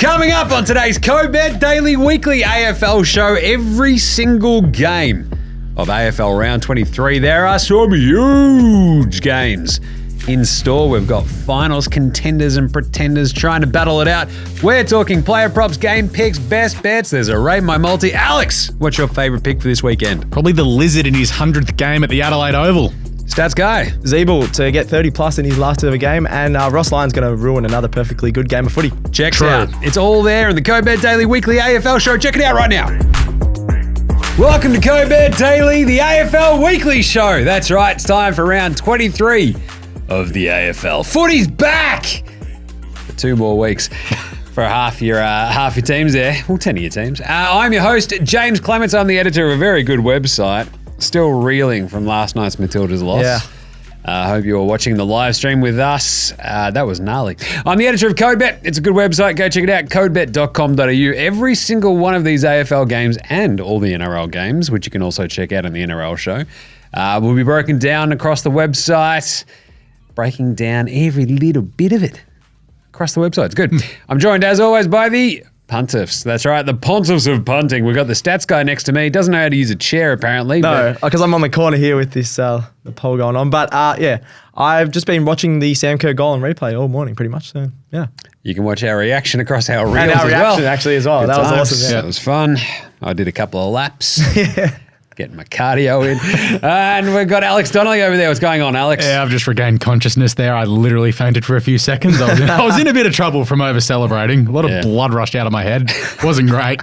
Coming up on today's CODE Bet Daily Weekly AFL Show, every single game of AFL Round 23. There are some huge games in store. We've got finals, contenders and pretenders trying to battle it out. We're talking player props, game picks, best bets. There's a Rate My Multi. Alex, what's your favourite pick for this weekend? Probably the Lizard in his 100th game at the Adelaide Oval. Stats guy. Zeeble to get 30 plus in his last ever game, and Ross Lyon's going to ruin another perfectly good game of footy. Checks out. It's all there in the CODE Bet Daily Weekly AFL Show. Check it out right now. Welcome to CODE Bet Daily, the AFL Weekly Show. That's right, it's time for round 23 of the AFL. Footy's back for 2 more weeks for half your teams there. Well, 10 of your teams. I'm your host, Jaymz Clements. I'm the editor of a very good website. Still reeling from last night's Matildas loss. Yeah. I hope you were watching the live stream with us. That was gnarly. I'm the editor of CODE Bet. It's a good website. Go check it out, codebet.com.au. Every single one of these AFL games and all the NRL games, which you can also check out on the NRL show, will be broken down across the website, breaking down every little bit of it across the website. It's good. I'm joined, as always, by the Pontiffs. That's right, the Pontiffs of punting. We've got the stats guy next to me. Doesn't know how to use a chair, apparently. No, because I'm on the corner here with this the poll going on. But yeah, I've just been watching the Sam Kerr goal and replay all morning, pretty much. So yeah, you can watch our reaction across our reels and our as reaction well. actually as well. Good that was times. awesome. Yeah, That was fun. I did a couple of laps. yeah. Getting my cardio in. And we've got Alex Donnelly over there. What's going on, Alex? Yeah, I've just regained consciousness there. I literally fainted for a few seconds. I was in a bit of trouble from over celebrating. A lot of blood rushed out of my head. Wasn't great.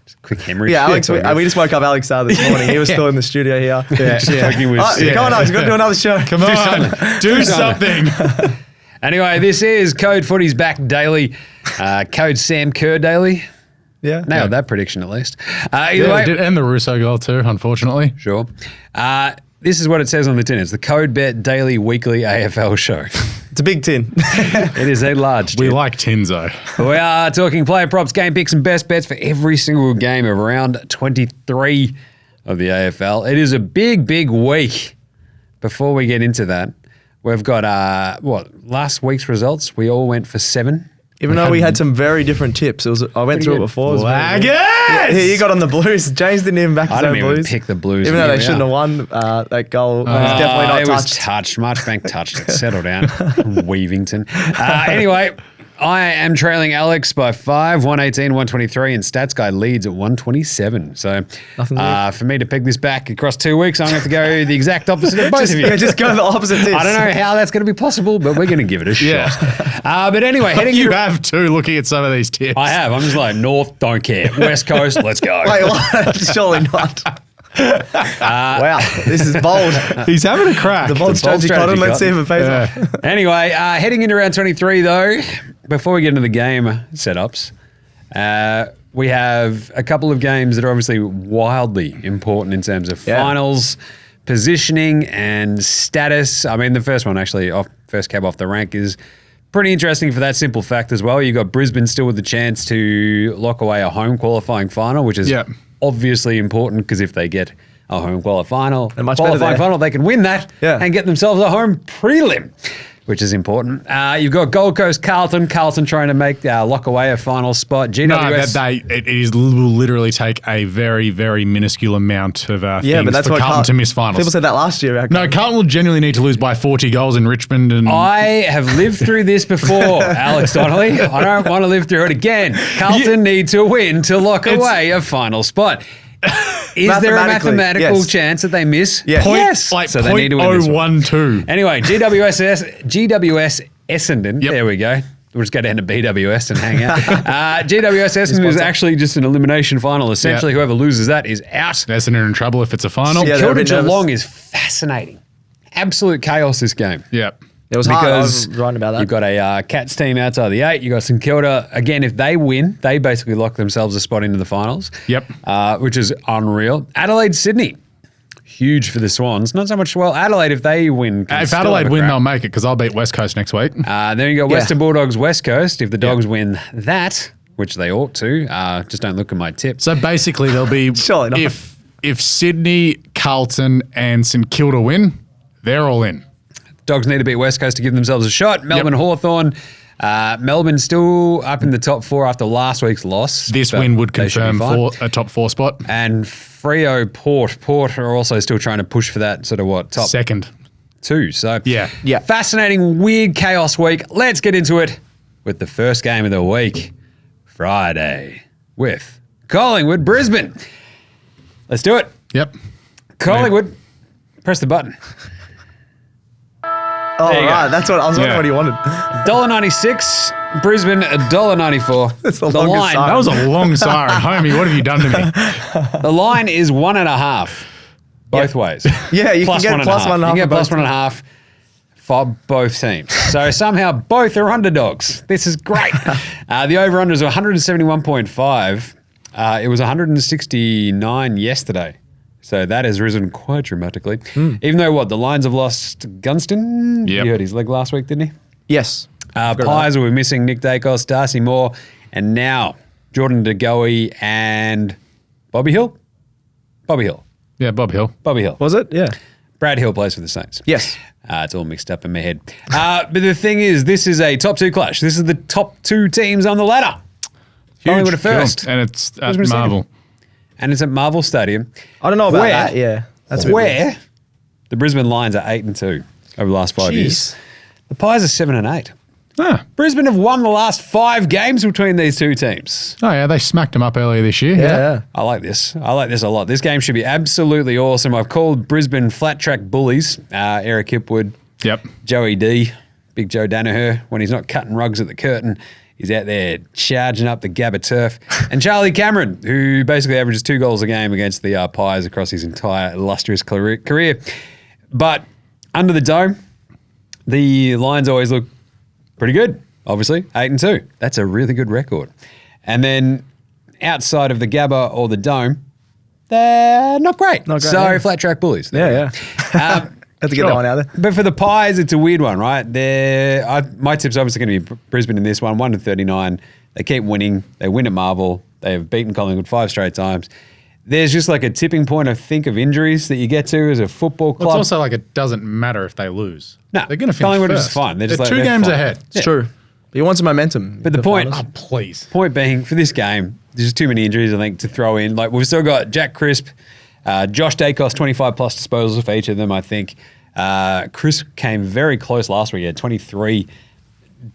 Just quick hemorrhage. Yeah, Alex, we just woke up Alex this morning. He was still in the studio here. Yeah. Come on, Alex, we've got to do another show. Come on, do something. Anyway, this is Code Footy's back daily. Code Sam Kerr daily. Yeah. Nailed that prediction at least. Either way. And the Russo goal too, unfortunately. Sure. This is what it says on the tin. It's the CODE Bet Daily Weekly AFL Show. It's a big tin. It is a large tin. We like tins though. We are talking player props, game picks and best bets for every single game of round 23 of the AFL. It is a big, big week. Before we get into that, we've got, last week's results. We all went for 7. Even though we had some very different tips. I went through it before. Waggers! Yeah, you got on the Blues. James didn't even back his own Blues. I didn't even pick the Blues. Even though they shouldn't have won, that goal was definitely not touched. It was touched. Marchbank touched it. Settle down. Weavington. Anyway, I am trailing Alex by 5, 118, 123, and Stats Guy leads at 127. So for me to pick this back across 2 weeks, I'm going to have to go the exact opposite of both of you. Yeah, just go the opposite tips. I don't know how that's going to be possible, but we're going to give it a shot. But anyway, You have too, looking at some of these tips. I have. I'm just like, North, don't care. West Coast, let's go. Wait, what? Surely not. Wow, this is bold. He's having a crack. The bold strategy, Cotton. Let's see if it pays off. Anyway, heading into round 23, though, before we get into the game setups, we have a couple of games that are obviously wildly important in terms of finals, positioning, and status. I mean, the first one actually, first cab off the rank, is pretty interesting for that simple fact as well. You got Brisbane still with the chance to lock away a home qualifying final, which is obviously important because if they get a home qualifying final, they can win that and get themselves a home prelim, which is important. You've got Gold Coast Carlton trying to make lock away a final spot. GWS. It will literally take a very, very minuscule amount of things but that's for Carlton to miss finals. People said that last year. No, Carlton will genuinely need to lose by 40 goals in Richmond. And I have lived through this before, Alex Donnelly. I don't want to live through it again. Carlton need to win to lock away a final spot. Is there a mathematical chance that they miss? Yes. So they need to win this one. 0.012. Anyway, GWS Essendon. Yep. There we go. We'll just go down to BWS and hang out. GWS Essendon is actually just an elimination final. Essentially, whoever loses that is out. Essendon are in trouble if it's a final. Yeah, Kilda Geelong is fascinating. Absolute chaos this game. Yep. It was hard. I was writing about that. You've got a Cats team outside the 8. You've got St Kilda. Again, if they win, they basically lock themselves a spot into the finals. Yep. Which is unreal. Adelaide, Sydney. Huge for the Swans. Not so much, Adelaide, if they win. If Adelaide win, they'll make it because I'll beat West Coast next week. Then you got Western Bulldogs, West Coast. If the Dogs win that, which they ought to, just don't look at my tip. So basically, there'll be if Sydney, Carlton, and St Kilda win, they're all in. Dogs need to beat West Coast to give themselves a shot. Melbourne Hawthorn. Melbourne still up in the top 4 after last week's loss. This but win would they should be confirm fine. a top 4 spot. And Freo, Port are also still trying to push for that sort of top Second. 2. So Yeah. fascinating, weird chaos week. Let's get into it with the first game of the week, Friday, with Collingwood, Brisbane. Let's do it. Yep. Collingwood, press the button. Oh, There you right. go. That's what I was wondering Yeah. what you wanted. $1.96, Brisbane $1.94. That's the The longest line, siren. That was a long siren. Homie, what have you done to me? the line is 1.5 both ways. Yeah, you Plus can get plus 1.5. You can get for plus both 1.5 for both teams. So somehow both are underdogs. This is great. The over-under is 171.5. It was 169 yesterday. So that has risen quite dramatically. Even though, the Lions have lost Gunston. Yep. You heard his leg last week, didn't he? Yes. Pies were missing Nick Dacos, Darcy Moore, and now Jordan De Goey and Bobby Hill. Yeah, Bob Hill. Bobby Hill. Was it? Yeah. Brad Hill plays for the Saints. Yes. It's all mixed up in my head. But the thing is, this is a top 2 clash. This is the top 2 teams on the ladder. Collingwood are first. Cool. And it's at Brisbane second. Marvel. And it's at Marvel Stadium. I don't know about Where- that. Yeah. That's a bit weird. Where the Brisbane Lions are 8-2 over the last 5 years. Jeez. The Pies are 7-8. Ah. Brisbane have won the last 5 games between these 2 teams. Oh, yeah, they smacked him up earlier this year. Yeah. I like this. I like this a lot. This game should be absolutely awesome. I've called Brisbane flat track bullies. Eric Hipwood, Yep. Joey D, Big Joe Danaher, when he's not cutting rugs at the curtain, he's out there charging up the Gabba turf. And Charlie Cameron, who basically averages 2 goals a game against the Pies across his entire illustrious career. But under the dome, the Lions always look pretty good, obviously, 8-2. That's a really good record. And then outside of the Gabba or the dome, they're not great. Not great, So yeah. flat track bullies. There Yeah, we yeah. go. Had to get Sure. that one out there. But for the Pies, it's a weird one, right? My tip's obviously going to be Brisbane in this one, 1-39. They keep winning. They win at Marvel. They have beaten Collingwood 5 straight times. There's just like a tipping point, I think, of injuries that you get to as a football club. Well, it's also like it doesn't matter if they lose. No, They're going to finish Collingwood is first. fine. They're just like- 2 they're games fine. ahead. It's true. But you want some momentum. But the point- finals. Oh, please. Point being, for this game, there's just too many injuries, I think, to throw in. Like, we've still got Jack Crisp, Josh Dacos, 25-plus disposals for each of them, I think. Chris came very close last week. He had 23.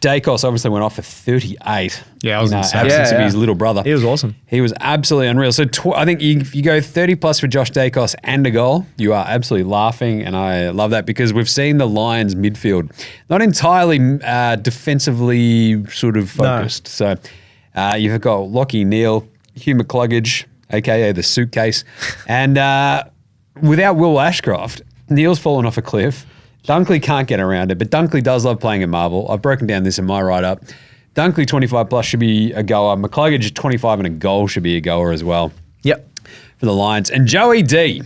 Dacos obviously went off for 38. Yeah, I was in gonna say. absence Yeah, of yeah. his little brother. He was awesome. He was absolutely unreal. So I think if you go 30-plus for Josh Dacos and a goal, you are absolutely laughing, and I love that because we've seen the Lions midfield not entirely defensively sort of focused. So you've got Lockie Neal, Hugh McCluggage, a.k.a. the suitcase, and without Will Ashcroft, Neal's fallen off a cliff. Dunkley can't get around it, but Dunkley does love playing at Marvel. I've broken down this in my write-up. Dunkley 25-plus should be a goer. McCluggage 25 and a goal should be a goer as well Yep. for the Lions. And Joey D,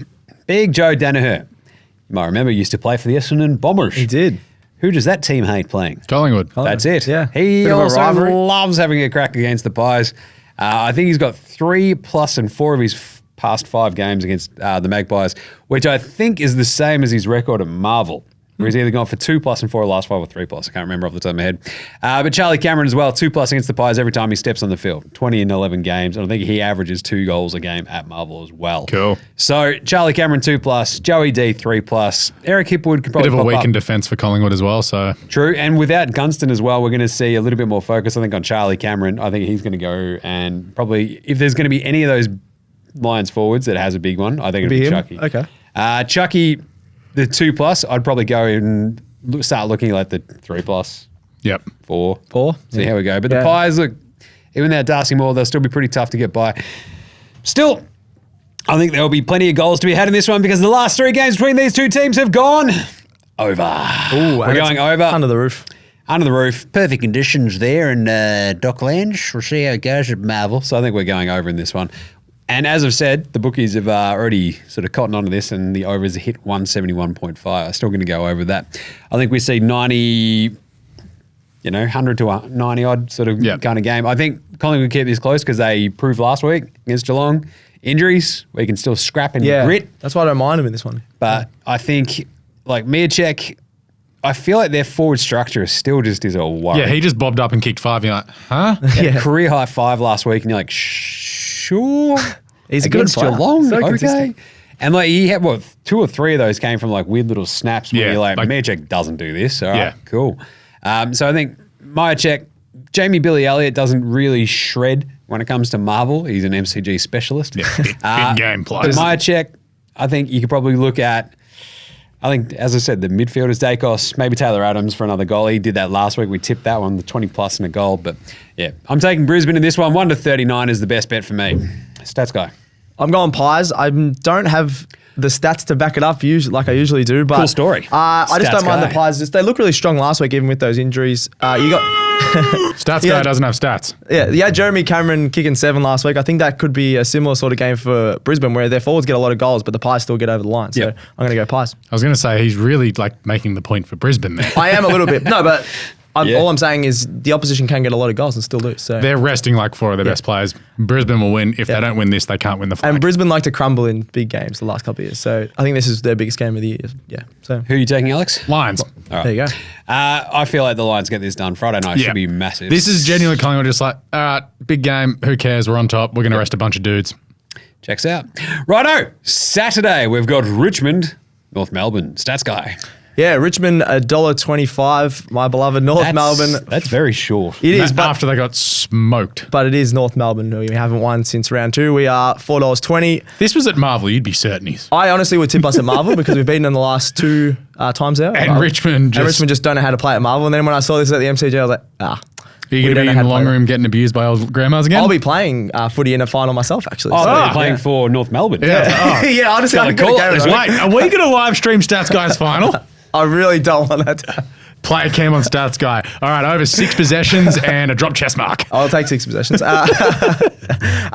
Big Joe Danaher, you might remember, used to play for the Essendon Bombers. He did. Who does that team hate playing? Collingwood. That's it. Yeah. He Bit of a also rivalry. loves having a crack against the Pies. I think he's got 3+ in 4 of his past 5 games against the Magpies, which I think is the same as his record at Marvel, where he's either gone for 2+ in 4 of the last 5 or 3+. I can't remember off the top of my head. But Charlie Cameron as well, 2+ against the Pies every time he steps on the field. 20 in 11 games. And I think he averages 2 goals a game at Marvel as well. Cool. So Charlie Cameron 2+, Joey D 3+. Eric Hipwood could probably Bit of a pop weak up. in defence for Collingwood as well, so True, and without Gunston as well, we're going to see a little bit more focus, I think, on Charlie Cameron. I think he's going to go and probably, if there's going to be any of those Lions forwards that has a big one, I think it'll be him? Chucky. Okay. Chucky, the 2+, I'd probably go and start looking like the 3+, yep. 4. 4. See how we go. But Yeah. the Pies, look, even without Darcy Moore, they'll still be pretty tough to get by. Still, I think there'll be plenty of goals to be had in this one because the last 3 games between these 2 teams have gone over. Ooh, We're and going it's over. Under the roof. Under the roof. Perfect conditions there in Docklands. We'll see how it goes at Marvel. So I think we're going over in this one. And as I've said, the bookies have already sort of cottoned onto this and the overs hit 171.5. I'm still going to go over that. I think we see 90, 100 to 90 odd sort of kind of game. I think Collingwood keep this close because they proved last week against Geelong. Injuries, we can still scrap and Yeah. grit. That's why I don't mind him in this one. But I think like Miacek, I feel like their forward structure still just is a worry. Yeah, he just bobbed up and kicked 5. You're like, huh? Yeah. Career high 5 last week, and you're like, sure. He's a good Against player. Geelong, So okay. consistent. And like he had 2 or 3 of those came from like weird little snaps where Yeah, you're like, like- Magic doesn't do this. All right, Yeah. cool. So I think Myercheck, Jamie Billy Elliott doesn't really shred when it comes to Marvel. He's an MCG specialist. Yeah, big game But players. Myercheck, I think you could probably look at, I think, as I said, the midfielders, Dacos, maybe Taylor Adams for another goal. He did that last week. We tipped that one, the 20 plus and a goal. But yeah, I'm taking Brisbane in this one. 1 to 39 is the best bet for me. Stats guy. I'm going Pies. I don't have the stats to back it up like I usually do. But Cool story. I just Stats don't mind guy. the Pies. They look really strong last week, even with those injuries. You got Stats Yeah. guy doesn't have stats. yeah, Jeremy Cameron kicking 7 last week. I think that could be a similar sort of game for Brisbane, where their forwards get a lot of goals, but the Pies still get over the line. So Yep. I'm going to go Pies. I was going to say he's really like making the point for Brisbane there. I am a little bit. No, but Yeah. all I'm saying is the opposition can get a lot of goals and still lose. So They're resting like 4 of their best players. Brisbane will win. If Yeah. they don't win this, they can't win the flag. and Brisbane like to crumble in big games the last couple of years. So I think this is their biggest game of the year. Yeah. So Who are you taking, Alex? Lions. All right. there you go. I feel like the Lions get this done. Friday night Yeah. should be massive. This is genuinely Collingwood just like, all right, big game. Who cares? We're on top. We're going to rest a bunch of dudes. Checks out. Righto. Saturday, we've got Richmond, North Melbourne. Stats guy. Yeah, Richmond $1.25. My beloved North Melbourne. That's very short. It is, but After they got smoked. it is North Melbourne. We haven't won since round 2. We are $4.20. This was at Marvel. You'd be certain he's. I honestly would tip us at Marvel because we've beaten them the last 2 times out. And Richmond just. Richmond just don't know how to play at Marvel. And then when I saw this at the MCG, I was like, Are we you going to don't be know in how the to long play room getting abused by old grandmas again? I'll be playing footy in a final myself, actually. Oh, So, they're playing for North Melbourne. Yeah. yeah, honestly, I Gotta can call go it this Wait, are we going to live stream Stats Guy's final? I really don't want that to happen. Play a cam on Stats Guy. All right, over 6 possessions and a drop chest mark. I'll take 6 possessions.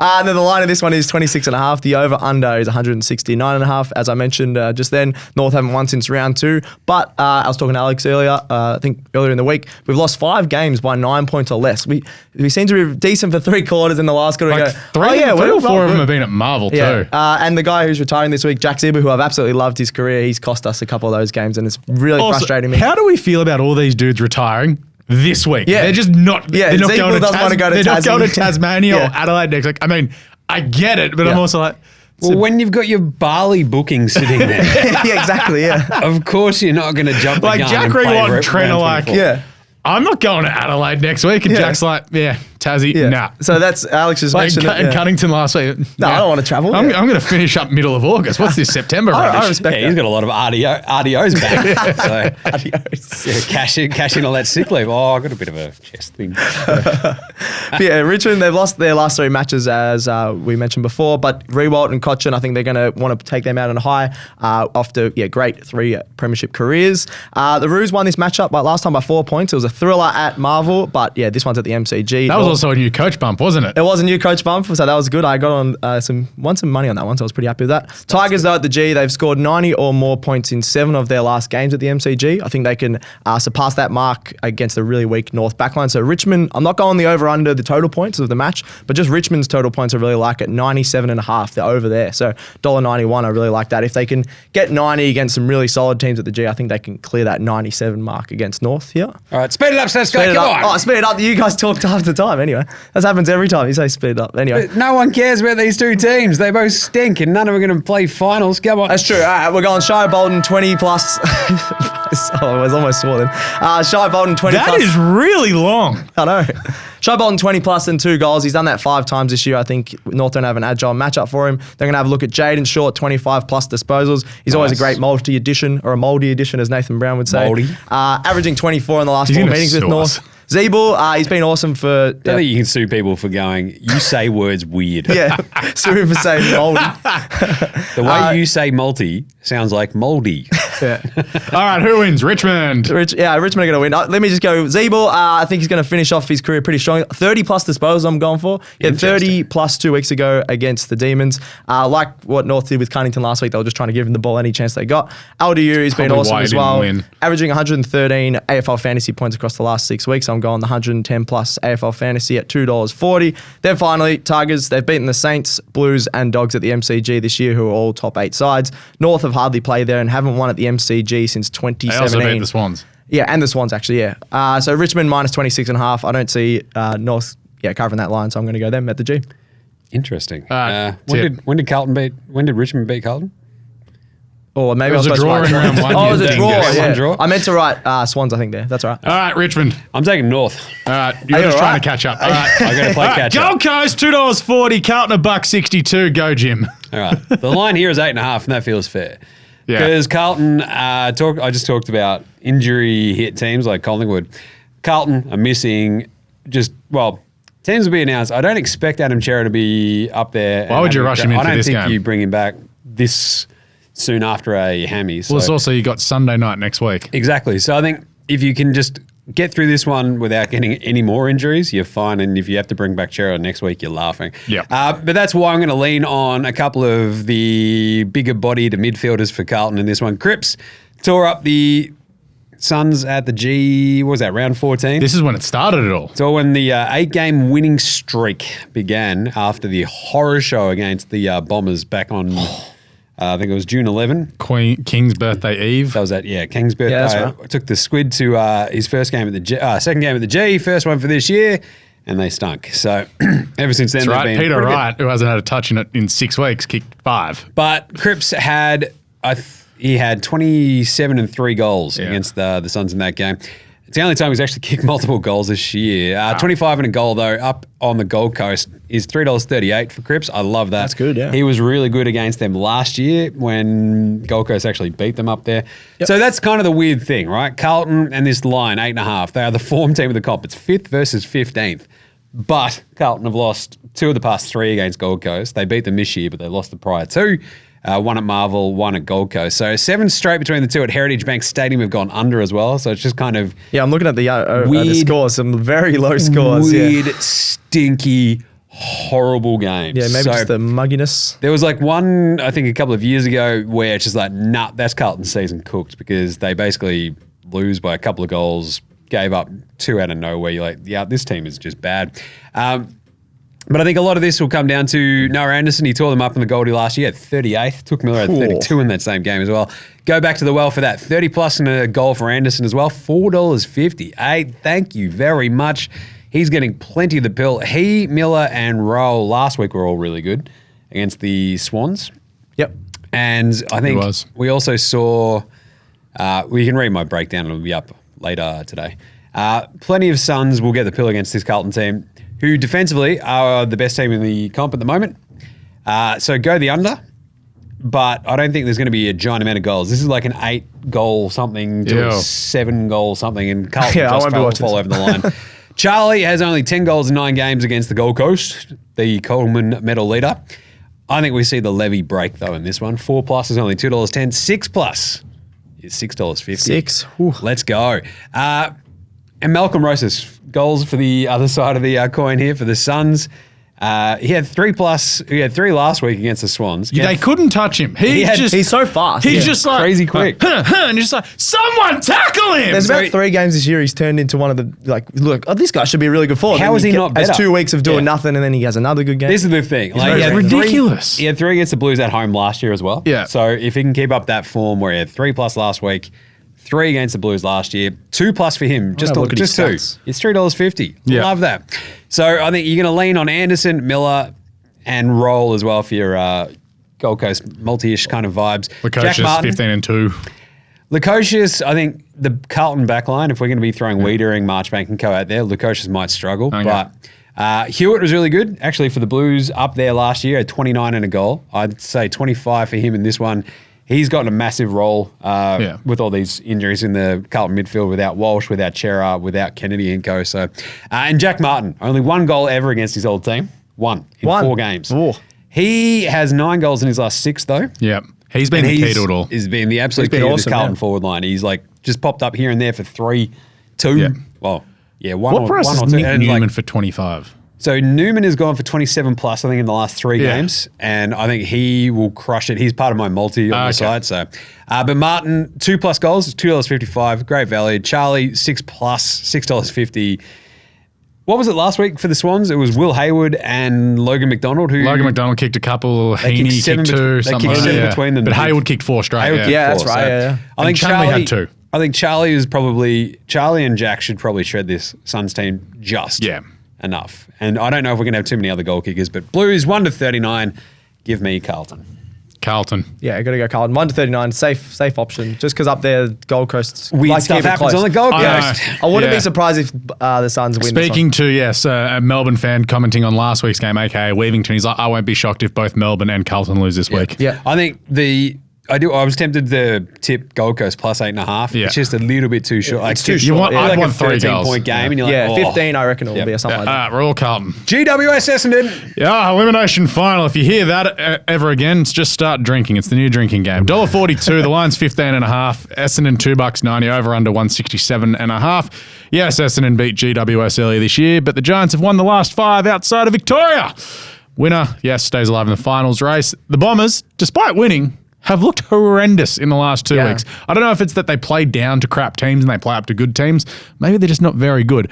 And then the line of this one is 26.5. The over-under is 169.5. As I mentioned just then, North haven't won since round 2. But I was talking to Alex earlier, I think earlier in the week, we've lost 5 games by 9 points or less. We seem to be decent for 3 quarters in the last quarter. Like We go, three or we're 4 of them good." have been at Marvel Yeah, too. and the guy who's retiring this week, Jack Zibber, who I've absolutely loved his career, he's cost us a couple of those games, and it's really Also, frustrating me. How do we feel about all these dudes retiring this week? Yeah. They're just not. Yeah, they're not Zeeble going to, doesn't wanna go to they're not going to Tassie. Tasmania or Yeah. Adelaide next week. I mean, I get it, but I'm Yeah. also like, Well, when you've got your Barley booking sitting there, yeah, exactly, yeah. of course you're not going to jump the like gun Jack and play Ringwald and Trent are round like, 24. Yeah. I'm not going to Adelaide next week, and Yeah. Jack's like, yeah, Tassie, Yeah. nah. So that's Alex just Like mentioned it. and yeah. Cunnington last week. No, I don't want to travel. I'm Yeah. going to finish up middle of August. What's this September? I rubbish? respect Yeah, he's got a lot of RDOs back. So Adios. yeah, cash in all that sick leave. Oh, I got a bit of a chest thing. But yeah, Richmond, they've lost their last 3 matches, as we mentioned before. But Rewalt and Cochin, I think they're going to want to take them out on a high after great 3 premiership careers. The Roos won this matchup last time by 4 points. It was a thriller at Marvel, but yeah, this one's at the MCG. That was also a new coach bump, wasn't it? It was a new coach bump, so that was good. I got on some money on that one, so I was pretty happy with that. Tigers, though, at the G, they've scored 90 or more points in 7 of their last games at the MCG. I think they can surpass that mark against a really weak North backline. So Richmond, I'm not going the over-under the total points of the match, but just Richmond's total points I really like at 97.5. They're over there. So $1.91, I really like that. If they can get 90 against some really solid teams at the G, I think they can clear that 97 mark against North here. All right, speed it up, Stats guy. Speed it Come up. on. Oh, speed it up. You guys talk half the time anyway. That happens every time. You say speed it up. Anyway. No one cares about these 2 teams. They both stink, and none of them are going to play finals. Come on. That's true. All right, we're going Shai Bolton 20 plus. I was almost swore then. Shai Bolton 20 That plus. is really long. I know. Shai Bolton 20 plus and 2 goals. He's done that 5 times this year. I think North don't have an agile matchup for him. They're going to have a look at Jaden Short, 25 plus disposals. He's always a Nice. great multi addition, or a mouldy addition, as Nathan Brown would say. Mouldy. Averaging 24 in the last He's 4 gonna meetings with sue us. North. Zeeble, he's been awesome for. I don't think you can sue people for going, you say words weird. Yeah, sue him for saying mouldy. The way you say multi sounds like moldy. Yeah. All right, who wins? Richmond. Richmond are going to win. Let me just go. Zeeble, I think he's going to finish off his career pretty strong. 30 plus disposals I'm going for. He had 30 plus 2 weeks ago against the Demons. Like what North did with Cunnington last week, they were just trying to give him the ball any chance they got. LDU, he's been Probably awesome why he as didn't well. win. Averaging 113 AFL Fantasy points across the last 6 weeks. I'm going the 110 plus AFL Fantasy at $2.40. Then finally, Tigers, they've beaten the Saints, Blues and Dogs at the MCG this year, who are all top 8 sides. North have hardly played there and haven't won at the MCG since They also beat 2017. the Swans. Yeah, and the Swans actually, yeah. So Richmond minus 26.5. I don't see North covering that line, so I'm going to go them at the G. Interesting. When did Richmond beat Carlton? Or maybe It was a draw in round one. Oh, it was a draw. One Yeah. draw. I meant to write Swans, I think there. That's right. All right, Richmond. I'm taking North. All right, you're you just all trying right? to catch up. All right, I got to play catch up. Gold Coast $2.40, Carlton $1.62. Go, Jim. All right. The line here is 8.5, and that feels fair. Yeah. Because Carlton, I just talked about injury hit teams like Collingwood. Carlton are missing teams will be announced. I don't expect Adam Cerra to be up there. Why would you rush him in for this I don't game? think you bring him back this soon after a hammy. So. Well, it's also you got Sunday night next week. Exactly. So I think if you can just get through this one without getting any more injuries, you're fine. And if you have to bring back Cerra next week, you're laughing. Yeah. But that's why I'm going to lean on a couple of the bigger bodied midfielders for Carlton in this one. Cripps tore up the Suns at the G, what was that, round 14? This is when it started it all. So when the 8-game winning streak began after the horror show against the Bombers back on, I think it was June 11. King's birthday eve. That was that, King's birthday. Yeah, that's right. Took the Squid to his first game at the G, second game at the G, first one for this year, and they stunk. So ever since then, That's right. they've been Peter pretty good. Wright, who hasn't had a touch in it in 6 weeks, kicked 5. But Cripps had, he had 27 and 3 goals against the Suns in that game. It's the only time he's actually kicked multiple goals this year. 25 and a goal, though, up on the Gold Coast is $3.38 for Cripps. I love that. That's good, yeah. He was really good against them last year when Gold Coast actually beat them up there. Yep. So that's kind of the weird thing, right? Carlton and this line, 8.5. They are the form team of the comp. It's 5th versus 15th. But Carlton have lost 2 of the past 3 against Gold Coast. They beat them this year, but they lost the prior 2. One at Marvel, one at Gold Coast. So 7 straight between the 2 at Heritage Bank Stadium have gone under as well. So it's just kind of I'm looking at the scores, some very low scores. weird, stinky, horrible games. Yeah, maybe just the mugginess. There was like one, I think a couple of years ago, where it's just like, nah, that's Carlton's season cooked because they basically lose by a couple of goals, gave up 2 out of nowhere. You're like, yeah, this team is just bad. But I think a lot of this will come down to Noah Anderson. He tore them up in the Goldie last year at 38. Took Miller at 32 in that same game as well. Go back to the well for that. 30 plus and a goal for Anderson as well. $4.58. Thank you very much. He's getting plenty of the pill. He, Miller, and Rowe last week were all really good against the Swans. Yep. And I think we also saw, we can read my breakdown. It'll be up later today. Plenty of Suns will get the pill against this Carlton team, who defensively are the best team in the comp at the moment. So go the under, but I don't think there's going to be a giant amount of goals. This is like an 8-goal something to a 7-goal something, and Carlton just fall over the line. Charlie has only 10 goals in 9 games against the Gold Coast, the Coleman medal leader. I think we see the levy break, though, in this one. 4 plus is only $2.10. 6 plus is $6.50. 6. Let's go. And Malcolm Rosas, goals for the other side of the coin here for the Suns. He had 3 plus. He had 3 last week against the Swans. They couldn't touch him. He's so fast. He's just like crazy quick. And you're just like, someone tackle him. There's about 3 games this year he's turned into one of the this guy should be a really good forward. How is he not better? Has 2 weeks of doing nothing, and then he has another good game. This is the thing. Like, It's ridiculous. He had 3 against the Blues at home last year as well. Yeah. So if he can keep up that form where he had 3 plus last week, 3 against the Blues last year, 2 plus for him, just 2. It's $3.50. Yeah. Love that. So I think you're going to lean on Anderson, Miller, and Roll as well for your Gold Coast multi-ish kind of vibes. Lukosius 15 and 2. Lukosius, I think the Carlton backline, if we're going to be throwing Wiedering, Marchbank and co out there, Lukosius might struggle. Okay. But Hewitt was really good, actually, for the Blues up there last year at 29 and a goal. I'd say 25 for him in this one. He's gotten a massive role with all these injuries in the Carlton midfield without Walsh, without Cerra, without Kennedy and co. So, and Jack Martin, only 1 goal ever against his old team. 1 in 4 games. Ooh. He has 9 goals in his last 6, though. Yeah. He's been the key to it all. He's been the absolute key to this Carlton forward line. He's like just popped up here and there for 3, 2. Yeah. Well, one what or price is 2. Nick Newman for 25? So Newman has gone for 27 plus, I think, in the last 3 games, and I think he will crush it. He's part of my multi on the side. So, but Martin, 2 plus goals, $2.55, great value. Charlie, 6 plus, $6.50. What was it last week for the Swans? It was Will Hayward and Logan McDonald. Logan McDonald kicked a couple, Heaney kicked 2, something like that. Between them. But Hayward kicked 4 straight. Hayward kicked 4, that's right. So I think Chanley had 2. I think Charlie and Jack should probably shred this Suns team just enough. And I don't know if we're going to have too many other goal kickers, but Blues 1-39. Give me Carlton. Carlton. Yeah, I got to go Carlton. 1-39, safe option. Just because up there, Gold Coast. Weird stuff happens on the Gold Coast. I wouldn't be surprised if the Suns win. Speaking to, a Melbourne fan commenting on last week's game, aka Weavington, he's like, I won't be shocked if both Melbourne and Carlton lose this week. Yeah. I think I was tempted to tip Gold Coast plus 8.5. Yeah. It's just a little bit too short. It's too short. I like want a 3 goals. 13-point game, and you're like, 15, I reckon it will be or something like that. We're all Carlton. GWS Essendon. Yeah, elimination final. If you hear that ever again, just start drinking. It's the new drinking game. $1.42. The line's 15.5. Essendon $2.90. Over under 167.5. Yes, Essendon beat GWS earlier this year, but the Giants have won the last 5 outside of Victoria. Winner, yes, stays alive in the finals race. The Bombers, despite winning, have looked horrendous in the last 2 weeks. I don't know if it's that they play down to crap teams and they play up to good teams. Maybe they're just not very good.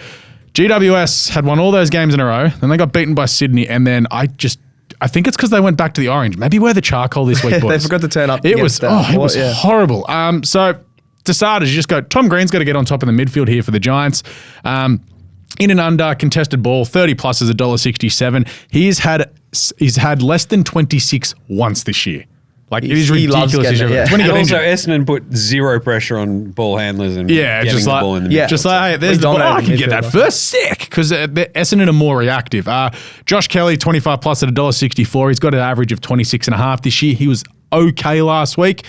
GWS had won all those games in a row. Then they got beaten by Sydney. And then I think it's because they went back to the orange. Maybe wear the charcoal this week, boys. They forgot to turn up. It was horrible. So to starters, you just go, Tom Green's got to get on top of the midfield here for the Giants. In and under, contested ball, 30 plus is $1.67. He's had less than 26 once this year. Like, it is ridiculous. And also, Essendon put zero pressure on ball handlers and getting just the like, ball in the midfield. Just like, hey, there's the ball. I can get that first sick because Essendon are more reactive. Josh Kelly, 25 plus at $1.64. He's got an average of 26.5 this year. He was okay last week.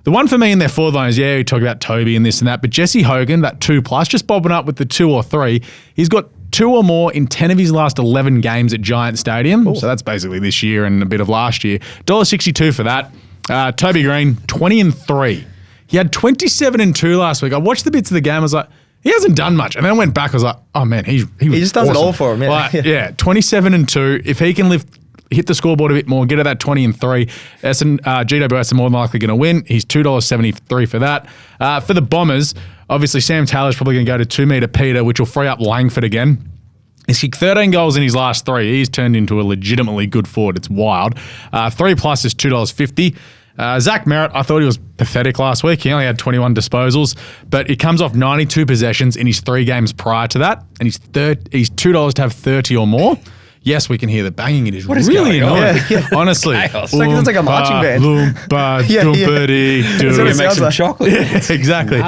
The one for me in their forward line is, we talk about Toby and this and that, but Jesse Hogan, that 2 plus, just bobbing up with the 2 or 3. He's got 2 or more in 10 of his last 11 games at Giant Stadium. Ooh. So that's basically this year and a bit of last year. $1.62 for that. Toby Green, 20-3. He had 27-2 last week. I watched the bits of the game. I was like, he hasn't done much. And then I went back. I was like, oh man, he just does it all for him. Yeah. 27-2. If he can hit the scoreboard a bit more, get at that 20-3, GWS are more than likely going to win. He's $2.73 for that. For the Bombers, obviously Sam Taylor's probably going to go to 2 metre Peter, which will free up Langford again. He's kicked 13 goals in his last 3. He's turned into a legitimately good forward. It's wild. 3 plus is $2.50. Zach Merritt, I thought he was pathetic last week. He only had 21 disposals, but he comes off 92 possessions in his 3 games prior to that, and he's $2 to have 30 or more. Yes, we can hear the banging. It is really annoying. Honestly. It's like a marching band. Make some chocolate. Exactly.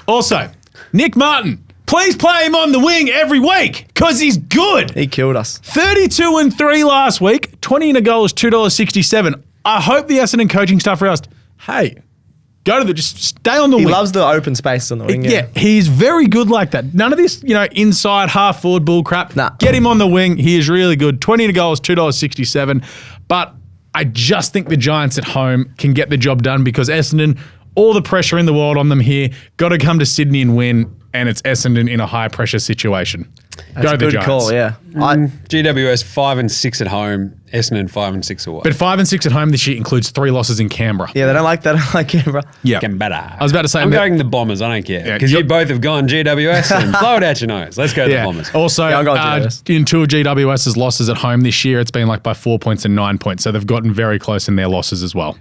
Also, Nick Martin. Please play him on the wing every week because he's good. He killed us. 32-3 last week. 20 in a goal is $2.67. I hope the Essendon coaching staff realised, hey, just stay on the wing. He loves the open space on the wing. Yeah, he's very good like that. None of this, inside half forward bull crap. Nah. Get him on the wing. He is really good. 20 in a goal is $2.67. But I just think the Giants at home can get the job done because Essendon, all the pressure in the world on them here, got to come to Sydney and win. And it's Essendon in a high-pressure situation. That's Go a the good Giants. call, yeah. GWS 5-6 at home, Essendon 5-6 away. But 5-6 at home this year includes 3 losses in Canberra. Yeah, they don't like that. I don't like Canberra. Yeah. Canberra. I was about to say... I'm going the Bombers. I don't care. Because you both have gone GWS and blow it out your nose. Let's go the Bombers. Also, I'm going GWS. In 2 of GWS's losses at home this year, it's been like by 4 points and 9 points. So they've gotten very close in their losses as well.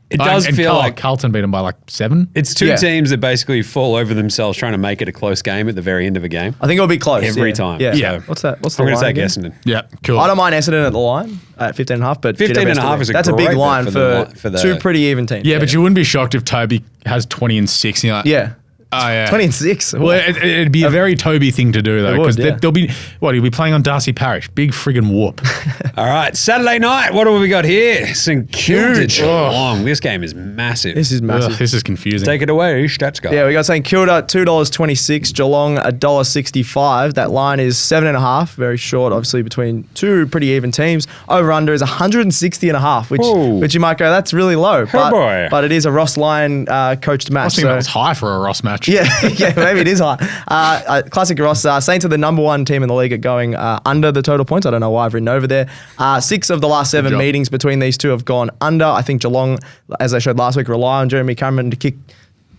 It does feel like Carlton beat them by like 7. It's 2 teams that basically fall over themselves trying to make it a close game at the very end of a game. I think it'll be close every time. Yeah. What's that? What's the I'm line? going to take Essendon. Yeah, cool. I don't mind Essendon at the line at 15.5, but 15.5 is that's a big line for 2 pretty even teams. Yeah, but you wouldn't be shocked if Toby has 20 and 6. You're like, yeah. Oh, yeah. 20 and 6. Well, it'd be a very Toby thing to do, though, because there'll be, he'll be playing on Darcy Parish. Big friggin' whoop. All right, Saturday night, what have we got here? St Kilda Geelong. This game is massive. This is massive. Ugh, this is confusing. Take it away, stats guy. Yeah, we got St Kilda, $2.26, Geelong, $1.65. That line is 7.5, very short, obviously, between 2 pretty even teams. Over-under is 160.5, which you might go, that's really low. But it is a Ross Lyon coached match. I think that was high for a Ross match. Yeah, maybe it is high. Classic Ross. Saints are the number 1 team in the league at going under the total points. I don't know why I've written over there. 6 of the last 7 meetings between these two have gone under. I think Geelong, as I showed last week, rely on Jeremy Cameron to kick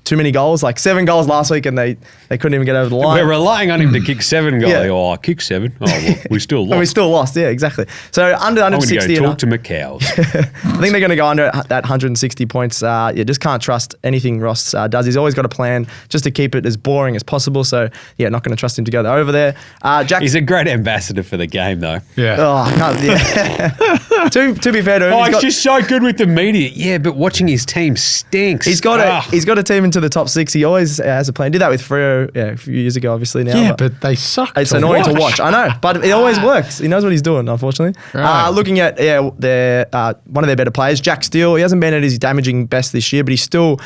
too many goals, like 7 goals last week, and they couldn't even get over the line. We're relying on him to kick 7 goals. Yeah. Oh, I kicked 7. Oh, well, we still lost. And we still lost, yeah, exactly. So under I'm going 60. to go talk to McAllion. I think they're going to go under that 160 points. Just can't trust anything Ross does. He's always got a plan just to keep it as boring as possible. So, yeah, not going to trust him to go over there. Jack. He's a great ambassador for the game, though. Yeah. Oh, I can't, yeah. to be fair to him, Oh, he's just so good with the media. Yeah, but watching his team stinks. he's got a team into the top 6. He always has a plan. Did that with Freo a few years ago, obviously now. Yeah, but they suck. It's annoying to watch. I know, but it always works. He knows what he's doing, unfortunately. Right. Looking at their one of their better players, Jack Steele. He hasn't been at his damaging best this year, but he's still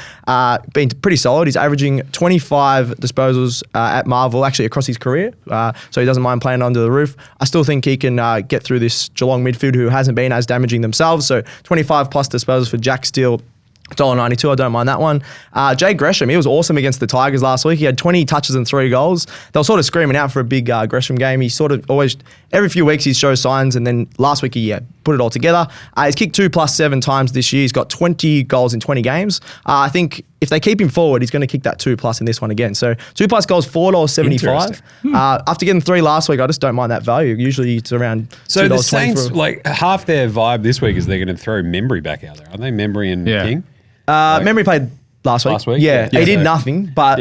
been pretty solid. He's averaging 25 disposals at Marvel, actually across his career. So he doesn't mind playing under the roof. I still think he can get through this Geelong midfield who hasn't been as damaging themselves. So 25 plus disposals for Jack Steele. $1.92, I don't mind that one. Jay Gresham, he was awesome against the Tigers last week. He had 20 touches and 3 goals. They were sort of screaming out for a big Gresham game. He sort of always, every few weeks he shows signs, and then last week he put it all together. He's kicked 2+7 times this year. He's got 20 goals in 20 games. I think if they keep him forward, he's going to kick that 2+ in this one again. So 2+ goals, $4.75. After getting 3 last week, I just don't mind that value. Usually it's around $2.20. So the Saints, like half their vibe this week is they're going to throw Membry back out there. Aren't they? Membry and King? Membry played last week. Yeah, he did nothing, but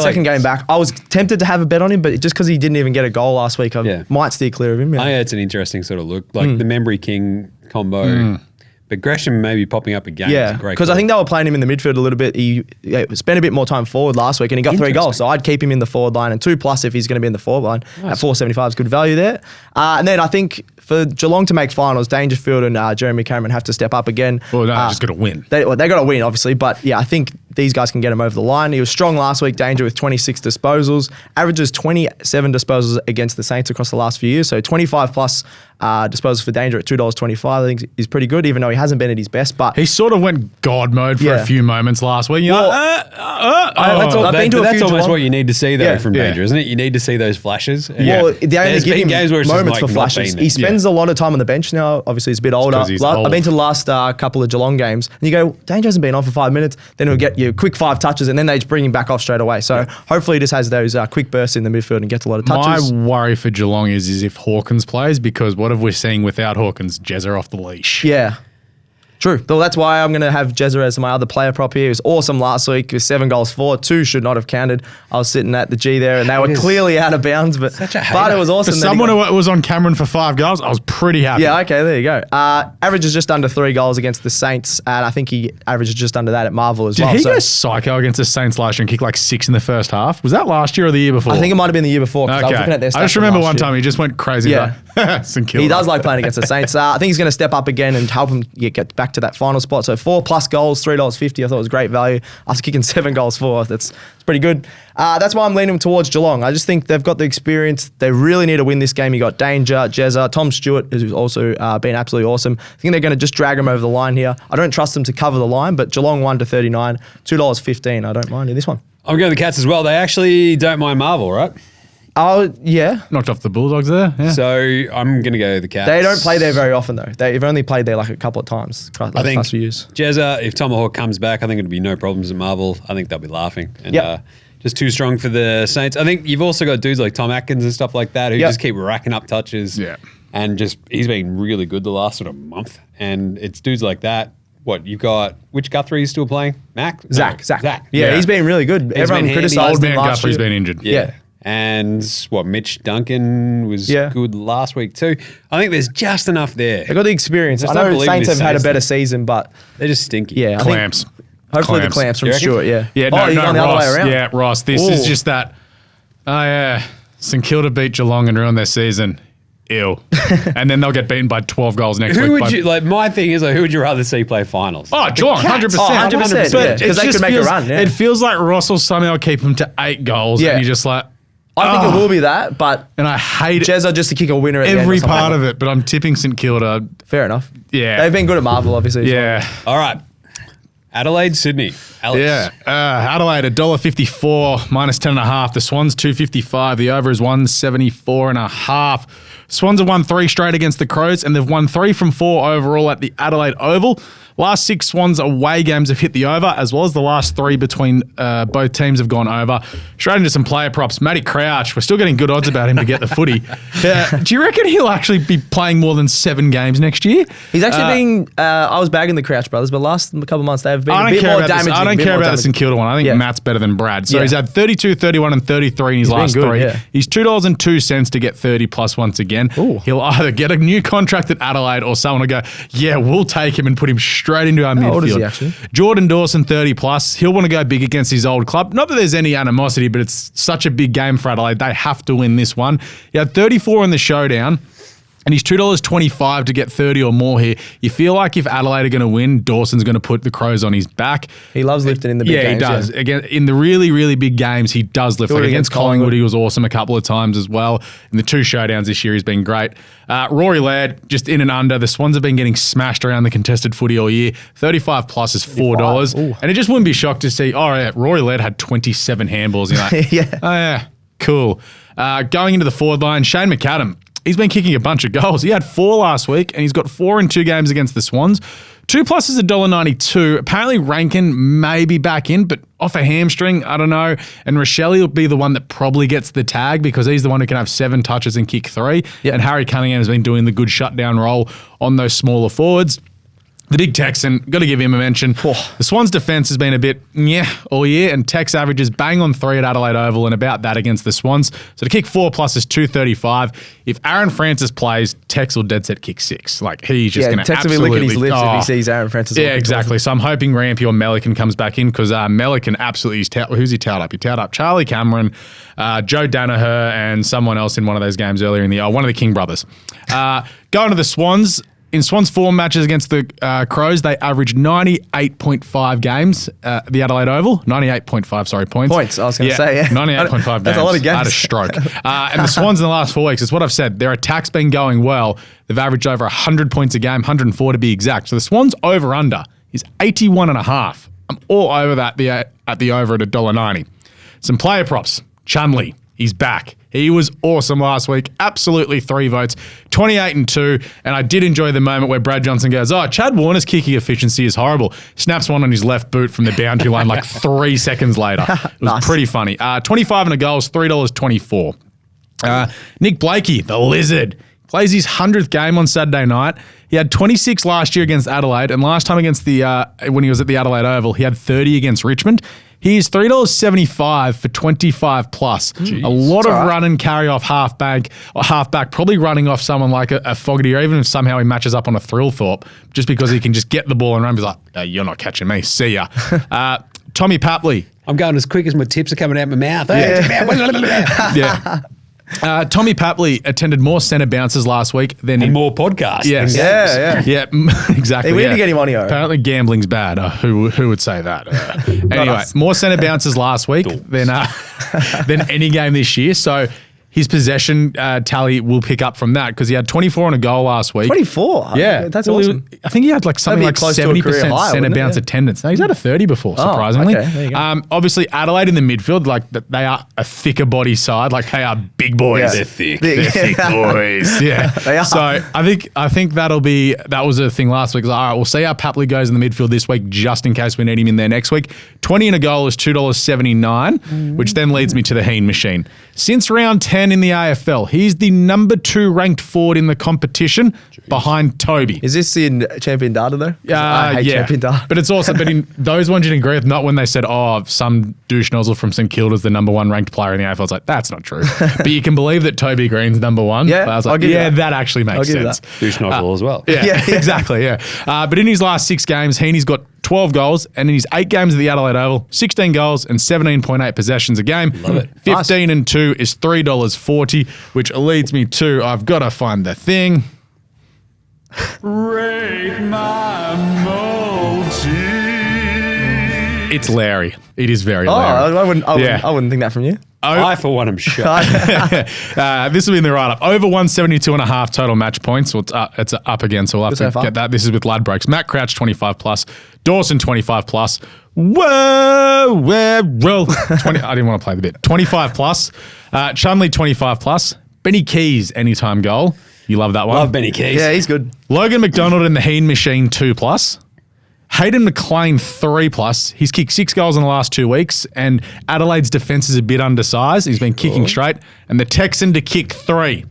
second game back. I was tempted to have a bet on him, but just because he didn't even get a goal last week, I might steer clear of him. Yeah. I think it's an interesting sort of look. Like the Membry King combo. But Gresham maybe popping up again. Yeah, because I think they were playing him in the midfield a little bit. He spent a bit more time forward last week, and he got 3 goals. So I'd keep him in the forward line, and 2+ if he's going to be in the forward line. At $4.75 is good value there. And then I think for Geelong to make finals, Dangerfield and Jeremy Cameron have to step up again. Well, no, just got to win. They got to win, obviously. But yeah, I think these guys can get him over the line. He was strong last week, Danger with 26 disposals, averages 27 disposals against the Saints across the last few years. So 25+ disposals for Danger at $2.25, I think is pretty good, even though he hasn't been at his best. But he sort of went God mode for a few moments last week. That's almost what you need to see though from Danger, isn't it? You need to see those flashes. Well, they only give him games where it's moments just for flashes. He spends a lot of time on the bench now. Obviously, he's a bit older. I've been to the last couple of Geelong games, and you go, Danger hasn't been on for 5 minutes. Then he'll get you quick 5 touches, and then they just bring him back off straight away. So hopefully, he just has those quick bursts in the midfield and gets a lot of touches. My worry for Geelong is if Hawkins plays, because what have we seen without Hawkins? Jezza off the leash. Yeah. True. Well, that's why I'm going to have Jezza as my other player prop here. He was awesome last week with 7 goals for. 2 should not have counted. I was sitting at the G there, and they were clearly out of bounds, but it was awesome. For someone who was on Cameron for 5 goals, I was pretty happy. Yeah, okay, there you go. Averages just under 3 goals against the Saints, and I think he averages just under that at Marvel as well. Did he go psycho against the Saints last year and kick like 6 in the first half? Was that last year or the year before? I think it might have been the year before. Okay. I was looking at their stats I just remember one year. time he just went crazy. Yeah. St Kilda. He does like playing against the Saints. I think he's going to step up again and help him get back to that final spot. So 4+ goals, $3.50. I thought it was great value after kicking 7 goals for. It's pretty good. That's why I'm leaning towards Geelong. I just think they've got the experience. They really need to win this game. You got Danger, Jezza, Tom Stewart, who's also been absolutely awesome. I think they're going to just drag them over the line here. I don't trust them to cover the line, but Geelong 1-39, $2.15. I don't mind in this one. I'm going the Cats as well. They actually don't mind Marvel, right? Oh, yeah. Knocked off the Bulldogs there. Yeah. So I'm going to go the Cats. They don't play there very often, though. They've only played there like a couple of times the last few years. Jezza, if Tomahawk comes back, I think it'll be no problems at Marvel. I think they'll be laughing. And just too strong for the Saints. I think you've also got dudes like Tom Atkins and stuff like that who just keep racking up touches. Yeah. And he's been really good the last sort of month. And it's dudes like that. What, you've got, which Guthrie is still playing? Zach. Yeah, he's been really good. Everyone criticised him last year. Guthrie's been injured. Yeah. And Mitch Duncan was good last week too. I think there's just enough there. They got the experience. I know Saints have had a better season, but they're just stinky. Yeah, Clamps. Hopefully the clamps from Stewart. Yeah. Yeah. No, the other way around. Yeah, Ross. This is just that. Oh yeah, St Kilda beat Geelong and ruined their season. Ew. And then they'll get beaten by 12 goals next week. Who would you like? My thing is, who would you rather see play finals? Oh, Geelong, 100%. 100%. Because they could make a run. Yeah. It feels like Ross will somehow keep them to 8 goals, and you're just like. I think it will be that, but and I hate Jezza just to kick a winner at every the end part of it. But I'm tipping St Kilda. Fair enough. Yeah, they've been good at Marvel, obviously. Yeah. All right. Adelaide, Sydney. Alex. Yeah. Adelaide $1.54 minus 10.5. The Swans $2.55. The over is 174.5. Swans have won 3 straight against the Crows, and they've won 3 from 4 overall at the Adelaide Oval. Last 6 Swans away games have hit the over, as well as the last 3 between both teams have gone over. Straight into some player props. Matty Crouch, we're still getting good odds about him to get the footy. Do you reckon he'll actually be playing more than 7 games next year? He's actually being, I was bagging the Crouch brothers, but last couple of months they've been a bit more damaging. I don't care about the St Kilda one. I think Matt's better than Brad. So he's had 32, 31 and 33 in his last 3. Yeah. He's $2.02 to get 30 plus once again. Ooh. He'll either get a new contract at Adelaide or someone will go, yeah, we'll take him and put him straight into our midfield. How old is he actually? Jordan Dawson, 30 plus. He'll want to go big against his old club. Not that there's any animosity, but it's such a big game for Adelaide. They have to win this one. He had 34 in the showdown. And he's $2.25 to get 30 or more here. You feel like if Adelaide are going to win, Dawson's going to put the Crows on his back. He loves lifting in the big games. Yeah, he does. Yeah. Again, in the really, really big games, he does lift. Like against Collingwood, he was awesome a couple of times as well. In the 2 showdowns this year, he's been great. Rory Laird, just in and under. The Swans have been getting smashed around the contested footy all year. 35 plus is $4. And it just wouldn't be shocked to see, Rory Laird had 27 handballs. You're like, yeah, cool. Going into the forward line, Shane McAdam. He's been kicking a bunch of goals. He had 4 last week, and he's got 4 in 2 games against the Swans. 2 plus is $1.92. Apparently Rankin may be back in, but off a hamstring, I don't know. And Rochelle will be the one that probably gets the tag because he's the one who can have 7 touches and kick 3. Yep. And Harry Cunningham has been doing the good shutdown role on those smaller forwards. The big Texan, got to give him a mention. The Swans' defence has been a bit all year, and Tex averages bang on 3 at Adelaide Oval and about that against the Swans. So to kick 4 plus is $2.35. If Aaron Francis plays, Tex will dead set kick 6. Like he's just going to absolutely... Tex will be licking his lips if he sees Aaron Francis. Yeah, exactly. So I'm hoping Rampy or Melican comes back in because Melican absolutely... Who's he towed up? He towed up Charlie Cameron, Joe Danaher, and someone else in one of those games earlier in the year. One of the King brothers. Going to the Swans... In Swans' 4 matches against the Crows, they averaged 98.5 games at the Adelaide Oval. 98.5, sorry, points. Points, I was going to say, yeah. 98.5 games. That's a lot of games. I had a stroke. And the Swans in the last 4 weeks, it's what I've said, their attack's been going well. They've averaged over 100 points a game, 104 to be exact. So the Swans' over-under is 81.5. I'm all over that at the over at $1.90. Some player props. Chunley, he's back. He was awesome last week. Absolutely 3 votes, 28-2. And I did enjoy the moment where Brad Johnson goes, Chad Warner's kicking efficiency is horrible. Snaps one on his left boot from the boundary line like 3 seconds later. It was pretty funny. 25 and a goal is $3.24. Nick Blakey, the Lizard, plays his 100th game on Saturday night. He had 26 last year against Adelaide, and last time against when he was at the Adelaide Oval, he had 30 against Richmond. He is $3.75 for 25 plus. Jeez. A lot of run and carry off halfback, probably running off someone like a Fogarty, or even if somehow he matches up on a Thrillthorpe, just because he can just get the ball and run. He's like, you're not catching me. See ya. Tommy Papley. I'm going as quick as my tips are coming out my mouth. Yeah. Tommy Papley attended more centre bounces last week than more podcasts. Yes. Yeah, exactly. Hey, we need to get him on here. Apparently gambling's bad. Who would say that? Anyway, more centre bounces last week than any game this year. So his possession tally will pick up from that because he had 24 and a goal last week. 24? Yeah. That's awesome. I think he had like something like 70% centre bounce attendance. No, he's had a 30 before, surprisingly. Okay. There you go. Obviously, Adelaide in the midfield, like they are a thicker body side. Like they are big boys. Yeah. They're thick. They're thick boys. Yeah. They are. So I think that was a thing last week. All right, we'll see how Papley goes in the midfield this week just in case we need him in there next week. 20 and a goal is $2.79, which then leads me to the Heen machine. Since round 10 in the AFL, he's the number 2 ranked forward in the competition behind Toby. Is this in Champion Data though? I hate Champion Data. But it's also, but in those ones you'd agree with, not when they said, some douche nozzle from St Kilda's the number 1 ranked player in the AFL. It's like, that's not true. But you can believe that Toby Green's number 1. Yeah, I was like, that actually makes sense. Douche nozzle as well. Yeah, exactly, yeah. But in his last 6 games, Heeney's got 12 goals, and in his 8 games at the Adelaide Oval, 16 goals and 17.8 possessions a game. Love it. 15 and 2 is $3.40, which leads me to, I've got to find the thing. Rate my multi. It's Larry. It is very Larry. I wouldn't think that from you. I, for one, am shocked. This will be in the write-up. Over 172.5 total match points. Well, it's up again, so we'll have to get that. This is with Ladbrokes. Matt Crouch, 25 plus. Dawson, 25 plus. Whoa, 20. I didn't want to play the bit. 25 plus. Chunley, 25 plus. Benny Keys, anytime goal. You love that one. Love Benny Keys. Yeah, he's good. Logan McDonald in the Heen Machine 2+. Hayden McLean 3+. He's kicked 6 goals in the last 2 weeks, and Adelaide's defence is a bit undersized. He's been kicking straight, and the Texan to kick 3.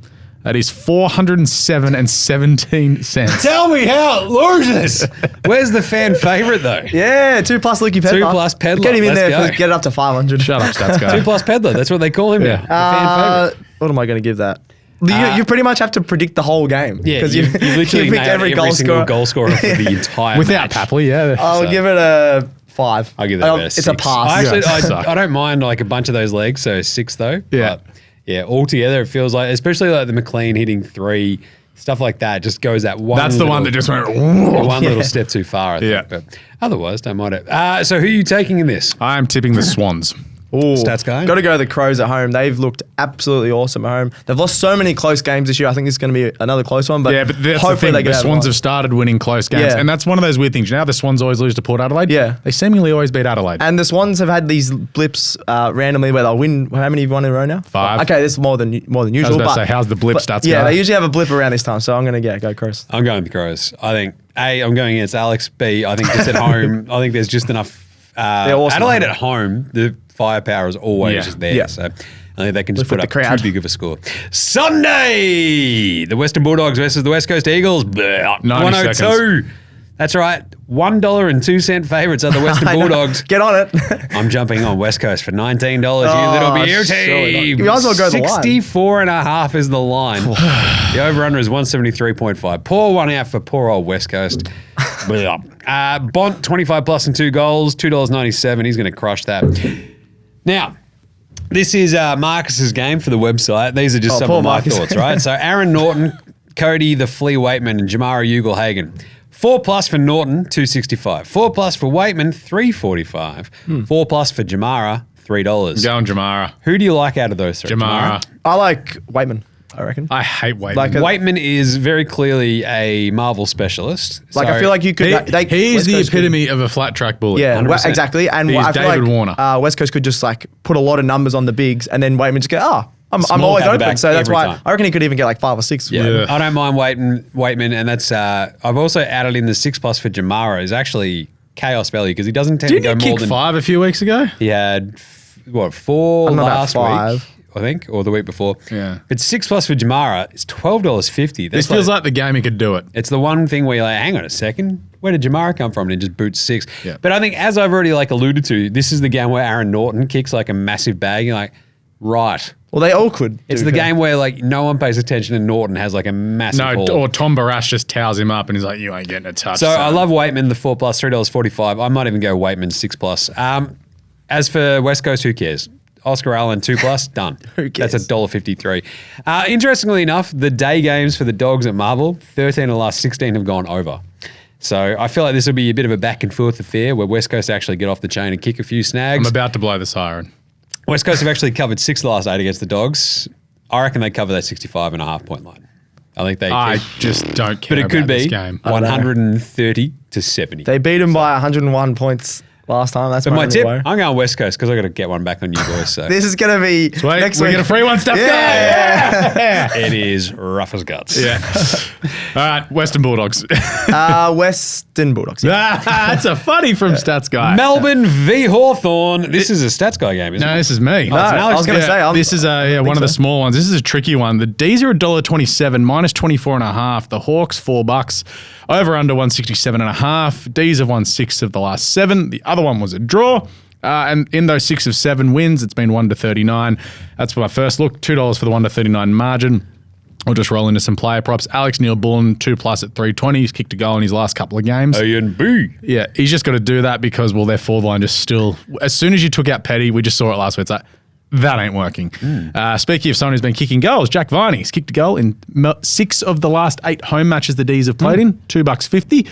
That is 407 and 17 cents. Tell me how it loses. Where's the fan favourite though? Yeah, 2+ Lukey Pedler. 2+ Pedler. Get him in Let's there. go. Get it up to 500. Shut up, stats guy. 2+ Pedler. That's what they call him now. The fan favourite. What am I going to give that? You pretty much have to predict the whole game. Yeah, because you literally picked every goal single scorer. goal scorer for the entire Without match. Papley, yeah. I'll give it a 5. I'll give that a It's 6. a pass. I don't mind like a bunch of those legs, so 6 though. Yeah. But yeah, altogether it feels like, especially like the McLean hitting 3, stuff like that, just goes that one. That's the one that just went, one little step too far, I think. Yeah. But otherwise, don't mind it. So who are you taking in this? I am tipping the Swans. Ooh, Stats guy? Got to go the Crows at home. They've looked absolutely awesome at home. They've lost so many close games this year. I think this is going to be another close one. But Yeah, but that's the hopefully thing. they get The out Swans of have started winning close games. Yeah. And that's one of those weird things. You know how the Swans always lose to Port Adelaide? Yeah. They seemingly always beat Adelaide. And the Swans have had these blips randomly where they'll win. How many have you won in a row now? 5. Okay, this is more than usual. I was about to but, say, how's the blip stats Yeah, go? they usually have a blip around this time. So I'm going to go Crows. I'm going with the Crows. I think, A, I'm going against Alex. B, I think just at home, I think there's just enough. They're awesome Adelaide at at home, the firepower is always Yeah. just there. Yeah. So I think they can just Lift put with up the crowd. too big of a score. Sunday, the Western Bulldogs versus the West Coast Eagles. 90 102. seconds. That's right. $1.02 favourites are the Western I know. Bulldogs. Get on it. I'm jumping on West Coast for $19, you little Oh, beauty. surely not. You might as well go the line. 64.5 is the line. The over-under is 173.5. Pour one out for poor old West Coast. Bont, 25 plus and 2 goals, $2.97. He's going to crush that. Now, this is Marcus's game for the website. These are just some poor of my Marcus. thoughts, right? So Aaron Norton, Cody the Flea Waitman, and Jamara Ugle-Hagan. 4 plus for Norton, $2.65. 4 plus for Waitman, $3.45. 4 plus for Jamara, $3. Going Jamara. Who do you like out of those three? Jamara. I like Waitman, I reckon. I hate Waitman. Like a- Waitman is very clearly a Marvel specialist. Like, So- I feel like you could. He's West the Coast could- epitome of a flat track bullet. Yeah, 100%. exactly. And He's I feel David like Warner. West Coast could just like put a lot of numbers on the bigs, and then Waitman just go, I'm Small always out the open. back So that's every why time. I reckon he could even get like 5 or 6. Yeah. I don't mind Waitman, and that's I've also added in the 6 plus for Jamara is actually chaos value because he doesn't tend Didn't to he go more kick than 5 a few weeks ago? he had. 4 I don't know about last 5. week, I think, or the week before. Yeah. But 6 plus for Jamara is $12.50. This feels like the game he could do it. It's the one thing where you're like, hang on a second, where did Jamara come from? And he just boots 6. Yeah. But I think, as I've already like alluded to, this is the game where Aaron Norton kicks like a massive bag. You're like, right. Well, they all could. It's the game where like no one pays attention and Norton has like a massive No, haul. or Tom Barash just towels him up and he's like, you ain't getting a touch. So I son." love Waitman, the 4 plus, $3.45. I might even go Waitman 6 plus. As for West Coast, who cares? Oscar Allen 2 plus, done. Who cares? That's $1.53. Interestingly enough, the day games for the Dogs at Marvel, 13 of the last 16 have gone over. So I feel like this will be a bit of a back and forth affair where West Coast actually get off the chain and kick a few snags. I'm about to blow the siren. West Coast have actually covered 6 of the last 8 against the Dogs. I reckon they cover that 65.5 point line. I think they I could. just don't care But it could about this be game. 130 to 70. They beat him by 101 points last time. That's But my only tip, worry. I'm going West Coast because I got to get one back on you boys. So This is going to be Wait, next we week. get a free one, Steph. Yeah. it is rough as guts. Yeah. All right, Western Bulldogs. Western Bulldogs. Yeah. That's a funny from Stats Guy. Melbourne v Hawthorn. This is a stats guy game, isn't No, it? this is me. it's an Alex I was going to game. say. This is one of the small ones. This is a tricky one. The D's are $1.27, minus 24.5. The Hawks $4. Over under 167.5. D's have won 6 of the last 7. The other one was a draw. And in those 6 of 7 wins, it's been 1 to 39. That's my first look. $2 for the 1 to 39 margin. I'll just roll into some player props. Alex Neil-Bullen, 2 plus at 320. He's kicked a goal in his last couple of games. A and B. Yeah, he's just got to do that because, well, their forward line just still... As soon as you took out Petty, we just saw it last week. It's like, that ain't working. Speaking of someone who's been kicking goals, Jack Viney's kicked a goal in 6 of the last 8 home matches the D's have played in, $2.50.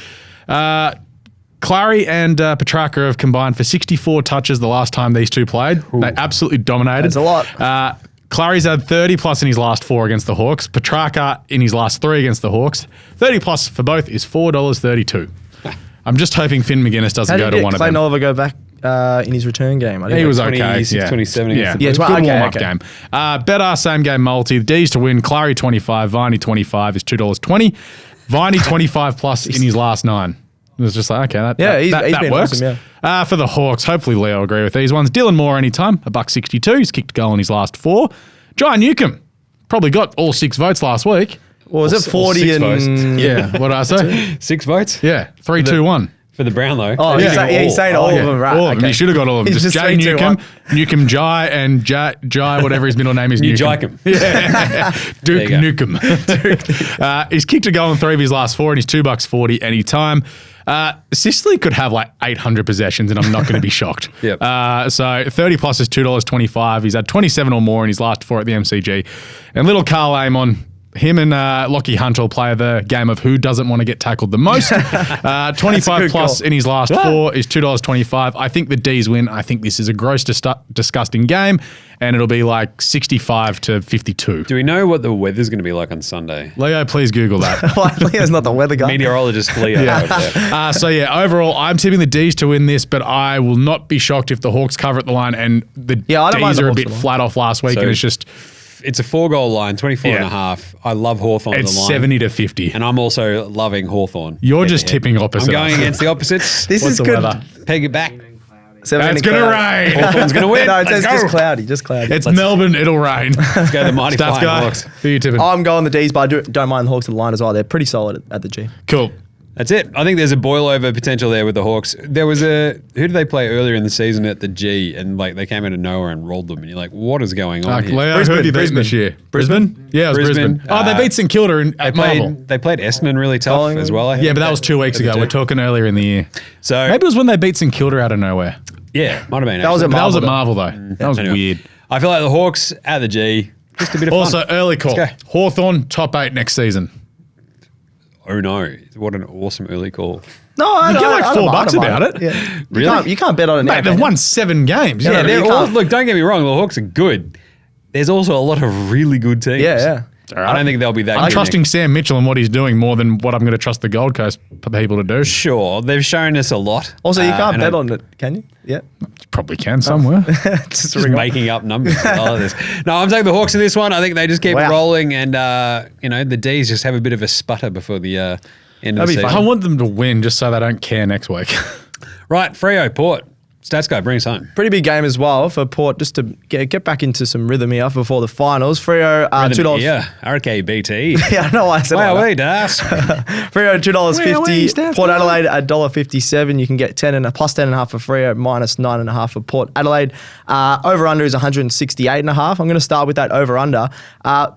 Clary and Petrarca have combined for 64 touches the last time these two played. They absolutely dominated. That's a lot. Clary's had 30 plus in his last 4 against the Hawks. Petrarca in his last 3 against the Hawks. 30 plus for both is $4.32. I'm just hoping Finn McGuinness doesn't How go did to you one get of Clayton them. Oliver go back in his return game? He was 26, okay. 27 against the Yeah, Blues. Good okay, warm-up okay. game. Better same game multi. The D's to win. Clary 25, Viney 25 is $2.20. Viney 25 plus in his last 9. It was just like, okay, he's that been works. awesome, For the Hawks, hopefully Leo will agree with these ones. Dylan Moore anytime, $1.62. He's kicked a goal in his last 4. Jai Newcomb, probably got all 6 votes last week. Or was it 40 6 and... votes. Yeah, what did I say? 6 votes? Yeah, 3, 2, 1. For the Brownlow. Oh, he's saying all of them, right? All of them. Okay. You should have got all of them. He's Just just Jay 3, 2, Newcomb, 1. Newcomb Jai, and Jai, whatever his middle name is. Newcomb. Yeah. Duke There you Newcomb. He's kicked a goal in 3 of his last 4, and he's $2.40 anytime. Sicily could have like 800 possessions, and I'm not going to be shocked. Yep. So 30 plus is $2.25. He's had 27 or more in his last 4 at the MCG. And little Carl Amon, him and Lockie Hunter will play the game of who doesn't want to get tackled the most. 25 plus call. in his last 4 is $2.25. I think the D's win. I think this is a gross, disgusting game, and it'll be like 65 to 52. Do we know what the weather's going to be like on Sunday? Leo, please Google that. Leo's not the weather guy. Meteorologist Leo. over there. So overall, I'm tipping the D's to win this, but I will not be shocked if the Hawks cover at the line and the I don't mind D's the are a Hawks bit at the line. flat off last week, So- and it's just It's a 4-goal line, 24 and a Yeah. half. I love Hawthorn on the it's line. 70 to 50. And I'm also loving Hawthorn. You're just tipping opposite. I'm going us. against the opposites. This What's is the good. weather? Peg it back. It's going to rain. Hawthorn's going to win. No, it says Let's just go. cloudy, just cloudy. It's Melbourne. It'll rain. Let's go the mighty Stats flying guy. Hawks. Who are you tipping? I'm going the D's, but I don't mind the Hawks at the line as well. They're pretty solid at the G. Cool. That's it. I think there's a boil over potential there with the Hawks. There was who did they play earlier in the season at the G, and like they came out of nowhere and rolled them, and you're like, what is going on here? Leo, who have you beaten this year? Brisbane? Yeah, it was Brisbane. Brisbane. They beat St Kilda at Marvel. They played Essendon really tough Collingwood. as well. I think. Yeah, but that was 2 weeks At the ago. G. We're talking earlier in the year. So Maybe it was when they beat St Kilda out of nowhere. yeah, might have been. That was actually. at That was at Marvel, Marvel, though. That was Anyway, weird. I feel like the Hawks at the G, just a bit of Also, fun. early call. Let's go. Hawthorn, top 8 next season. Oh no! What an awesome early call. No, I You get don't- like I don't $4 mind about it. Yeah. Really? You can't bet on it now. Mate, they've can you? won 7 games. Yeah, Yeah, but they're you all. can't- Look, don't get me wrong. The Hawks are good. There's also a lot of really good teams. Yeah. I don't think they'll be that. I'm good trusting next- Sam Mitchell and what he's doing more than what I'm going to trust the Gold Coast people to do. Sure, they've shown us a lot. Also, you can't and bet I- on it, can you? Yeah. Probably can somewhere. Just Just making up numbers. I love this. No, I'm taking the Hawks in this one. I think they just keep Wow. rolling, and the D's just have a bit of a sputter before the end of the That'd be season. fun. I want them to win just so they don't care next week. Right, Freo Port. Stats guy, bring us home. Pretty big game as well for Port, just to get back into some rhythm here before the finals. Freo, $2. Yeah, RKBT. Yeah, I know why I said Wow, that. wait, Das. Freo $2.50. Port Adelaide $1.57. You can get plus 10.5 for Freo, minus 9.5 for Port Adelaide. Over under is 168.5. I'm going to start with that over under.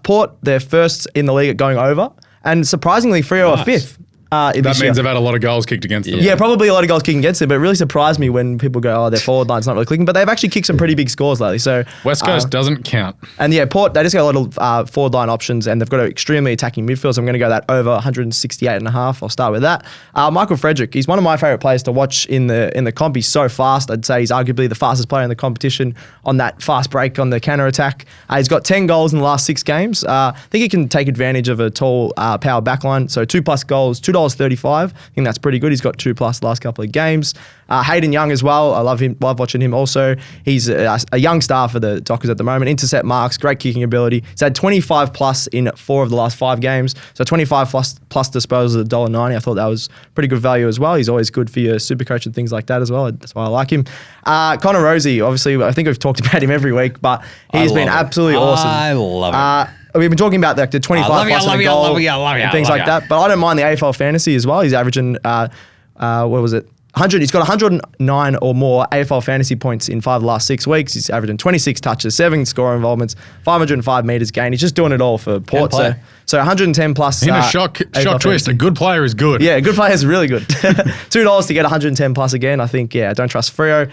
Port, they're first in the league at going over, and surprisingly, Freo are Nice. fifth. That This means year. they've had a lot of goals kicked against them. Yeah, probably a lot of goals kicking against it, but it really surprised me when people go, their forward line's not really clicking. But they've actually kicked some pretty big scores lately. So West Coast doesn't count. and yeah, Port, they just got a lot of forward line options, and they've got an extremely attacking midfield, so I'm going to go that over 168.5. I'll start with that. Michael Frederick, he's one of my favourite players to watch in the comp. He's so fast. I'd say he's arguably the fastest player in the competition on that fast break on the counter-attack. He's got 10 goals in the last 6 games. I think he can take advantage of a tall power backline. So 2+ goals, $2.35. I think that's pretty good. He's got 2+ the last couple of games. Hayden Young as well. I love watching him also. He's a young star for the Dockers at the moment. Intercept marks, great kicking ability. He's had 25+ in 4 of the last 5 games. So 25+ plus disposals at $1.90. I thought that was pretty good value as well. He's always good for your super coach and things like that as well. That's why I like him. Connor Rosie, obviously, I think we've talked about him every week, but he's been love him. absolutely awesome. I love him. We've been talking about the 25 I love plus ya, and a love ya, goal love ya, love ya, and things love like ya. that. But I don't mind the AFL Fantasy as well. He's averaging, what was it? 100. He's got 109 or more AFL Fantasy points in 5 of the last 6 weeks. He's averaging 26 touches, 7 score involvements, 505 metres gained. He's just doing it all for Port. player. So 110 plus. In a shock AFL twist, Fantasy. a good player is good. Yeah, good player is really good. $2 to get 110 plus again. I think, I don't trust Freo.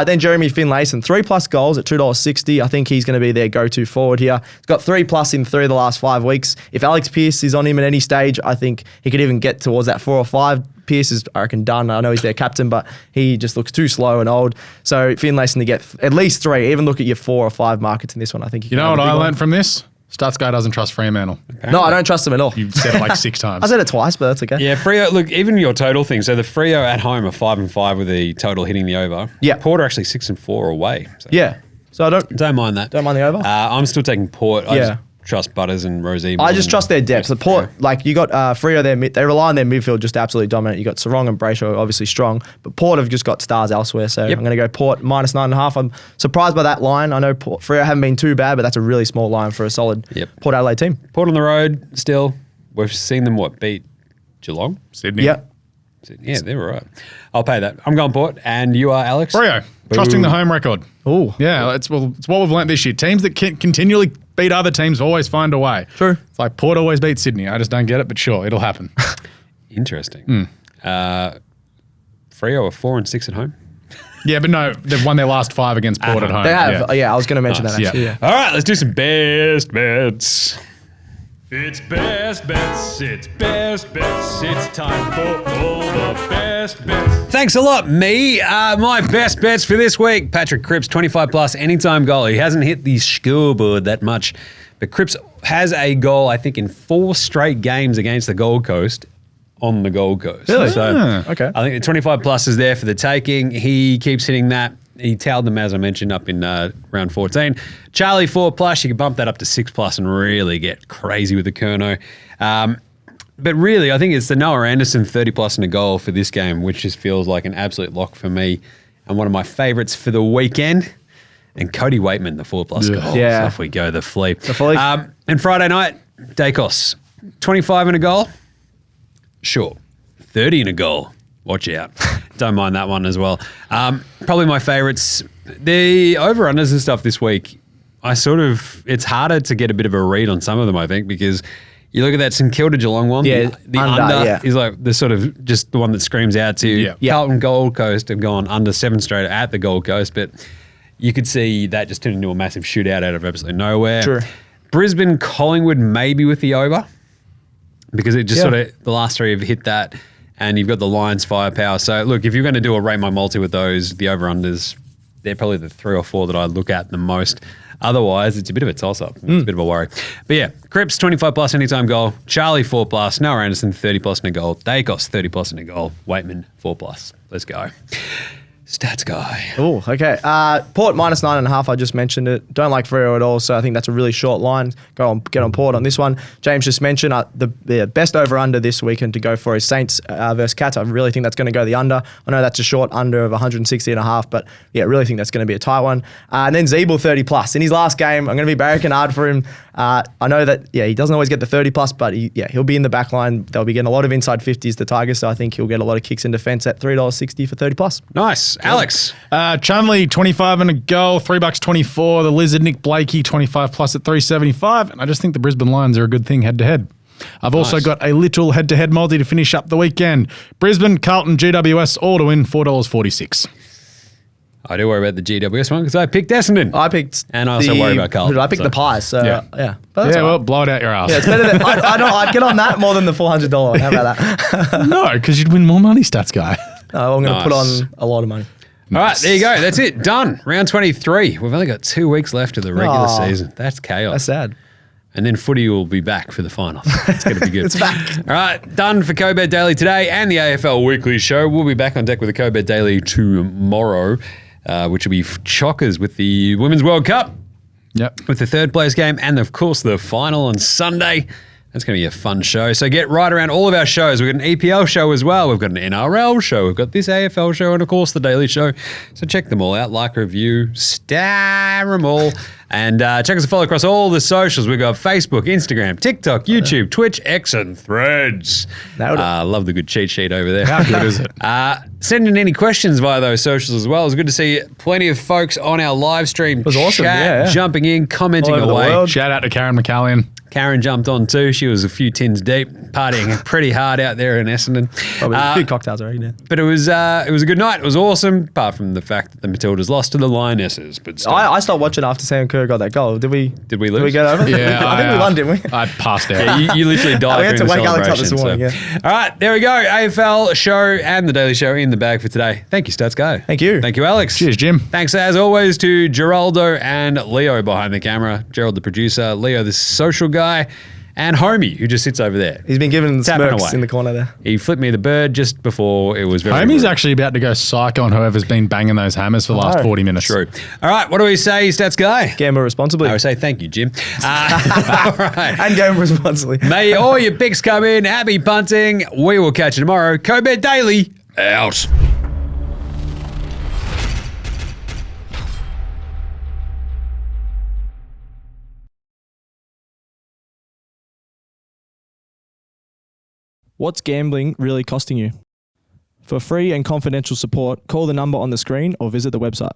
Then Jeremy Finlayson, 3+ goals at $2.60. I think he's going to be their go-to forward here. He's got 3+ in 3 of the last 5 weeks. If Alex Pearce is on him at any stage, I think he could even get towards that 4 or 5. Pearce is, I reckon, done. I know he's their captain, but he just looks too slow and old. So Finlayson to get at least 3. Even look at your 4 or 5 markets in this one. I think You know what I learned from this? Stats guy doesn't trust Fremantle. No, I don't trust them at all. You've said it like 6 times. I said it twice, but that's okay. Yeah, Freo, look, even your total thing. So the Freo at home are 5-5 with the total hitting the over. Yeah. Port are actually 6-4 away. So Yeah. So I don't mind that. don't mind the over. I'm still taking Port. I Yeah. just trust Butters and Rosie. I just trust their depth. The Port, like you got Freo, they rely on their midfield just to absolutely dominate. You got Sarong and Brayshaw, obviously strong, but Port have just got stars elsewhere. So I'm going to go Port minus 9.5. I'm surprised by that line. I know Freo haven't been too bad, but that's a really small line for a solid Port Adelaide team. Port on the road still. We've seen them beat Geelong, Sydney. Yeah. Yeah, they were right. I'll pay that. I'm going Port, and you are Alex. Freo, trusting the home record. Oh, Yeah, it's what we've learnt this year. Teams that continually beat other teams always find a way. True. It's like Port always beats Sydney. I just don't get it, but sure, it'll happen. Interesting. Freo are 4-6 at home. Yeah, but no, they've won their last 5 against Port at home. they have. Yeah. Yeah, I was going to mention that Nice. actually. Yeah. Yeah. All right, let's do some best bets. It's best bets, it's best bets, it's time for all the best bets. Thanks a lot, me. My best bets for this week. Patrick Cripps, 25 plus anytime goal. He hasn't hit the scoreboard that much, but Cripps has a goal, I think, in 4 straight games against the Gold Coast on the Gold Coast. Really? So Okay. I think the 25 plus is there for the taking. He keeps hitting that. He tailed them, as I mentioned, up in round 14. Charlie, 4 plus. You can bump that up to 6 plus and really get crazy with the Kerno. But really, I think it's the Noah Anderson 30 plus and a goal for this game, which just feels like an absolute lock for me and one of my favourites for the weekend. And Cody Waitman, the 4 plus goal. Yeah. So off we go, the Fleet. The Fleet. And Friday night, Dacos, 25 and a goal. Sure. 30 and a goal. Watch out. Don't mind that one as well. Probably my favourites. The over-unders and stuff this week, it's harder to get a bit of a read on some of them, I think, because you look at that St Kilda Geelong one. Yeah, the under is like the sort of just the one that screams out to you. Yeah. Carlton Gold Coast have gone under 7 straight at the Gold Coast, but you could see that just turn into a massive shootout out of absolutely nowhere. True. Brisbane Collingwood maybe with the over because it just sort of the last 3 have hit that. And you've got the Lions firepower. So, look, if you're going to do a rate my multi with those, the over-unders, they're probably the 3 or 4 that I look at the most. Otherwise, it's a bit of a toss-up. It's a bit of a worry. But yeah, Cripps, 25 plus anytime goal. Charlie, 4 plus. Noah Anderson, 30 plus and a goal. Dacos, 30 plus and a goal. Waitman, 4 plus. Let's go. Stats guy. Oh, okay. Port minus 9.5. I just mentioned it. Don't like Freo at all, so I think that's a really short line. Get on Port on this one. James just mentioned the best over under this weekend to go for is Saints versus Cats. I really think that's going to go the under. I know that's a short under of 160.5, but yeah, I really think that's going to be a tight one. And then Zeeble 30 plus in his last game. I'm going to be barracking hard for him. I know that he doesn't always get the 30 plus, but he'll be in the back line. They'll be getting a lot of inside 50s, the Tigers, so I think he'll get a lot of kicks in defence at $3.60 for 30 plus. Nice. Alex. Chunley, 25 and a goal, $3.24. The Lizard, Nick Blakey, 25 plus at $3.75. And I just think the Brisbane Lions are a good thing head to head. I've also got a little head to head multi to finish up the weekend. Brisbane, Carlton, GWS, all to win, $4.46. I do worry about the GWS one because I picked Essendon. I picked And I also worry about Carlton, I picked the Pies, so Yeah. yeah. But that's all right. Well, blow it out your ass. Yeah, it's better than I'd get on that more than the $400 one. How about that? No, because you'd win more money, stats guy. I'm going to put Nice. on a lot of money. All right, there you go. That's it. Done. Round 23. We've only got 2 weeks left of the regular season. That's chaos. That's sad. And then footy will be back for the finals. It's going to be good. It's back. All right, done for CODE Bet Daily today and the AFL Weekly Show. We'll be back on deck with the CODE Bet Daily tomorrow, which will be chockers with the Women's World Cup, Yep. with the third place game, and of course the final on Sunday. That's going to be a fun show. So get right around all of our shows. We've got an EPL show as well. We've got an NRL show. We've got this AFL show and, of course, the Daily Show. So check them all out. Like, review, star them all. And check us and follow across all the socials. We've got Facebook, Instagram, TikTok, YouTube, Twitch, X, and Threads. Nailed it. Love the good cheat sheet over there. How good is it? Send in any questions via those socials as well. It was good to see plenty of folks on our live stream. It was awesome, yeah. Jumping in, commenting All over the away. world. Shout out to Karen McAllion. Karen jumped on too. She was a few tins deep, partying pretty hard out there in Essendon. Probably a few cocktails already now. But it was a good night. It was awesome, apart from the fact that the Matildas lost to the Lionesses. But still. I stopped watching after Sam Kerr got that goal. Did we lose? Did we get over? Yeah, I think we won, didn't we? I passed out. Yeah, you literally died We had during to the wake Alex up celebration. this morning, All right, there we go. AFL Show and the Daily Show in the bag for today. Thank you, Stats Go. Thank you. Thank you, Alex. Cheers, Jim. Thanks, as always, to Geraldo and Leo behind the camera. Gerald, the producer, Leo, the social guy, and Homie, who just sits over there. He's been giving the Tapping smirks away. in the corner there. He flipped me the bird just before it was very Homie's rude. actually about to go psycho on whoever's been banging those hammers for the last know. 40 minutes. True. All right, what do we say, Stats Guy? Gamble responsibly. I would say thank you, Jim. All right. And gamble responsibly. May all your picks come in. Happy punting. We will catch you tomorrow. CODE Bet Daily, out. What's gambling really costing you? For free and confidential support, call the number on the screen or visit the website.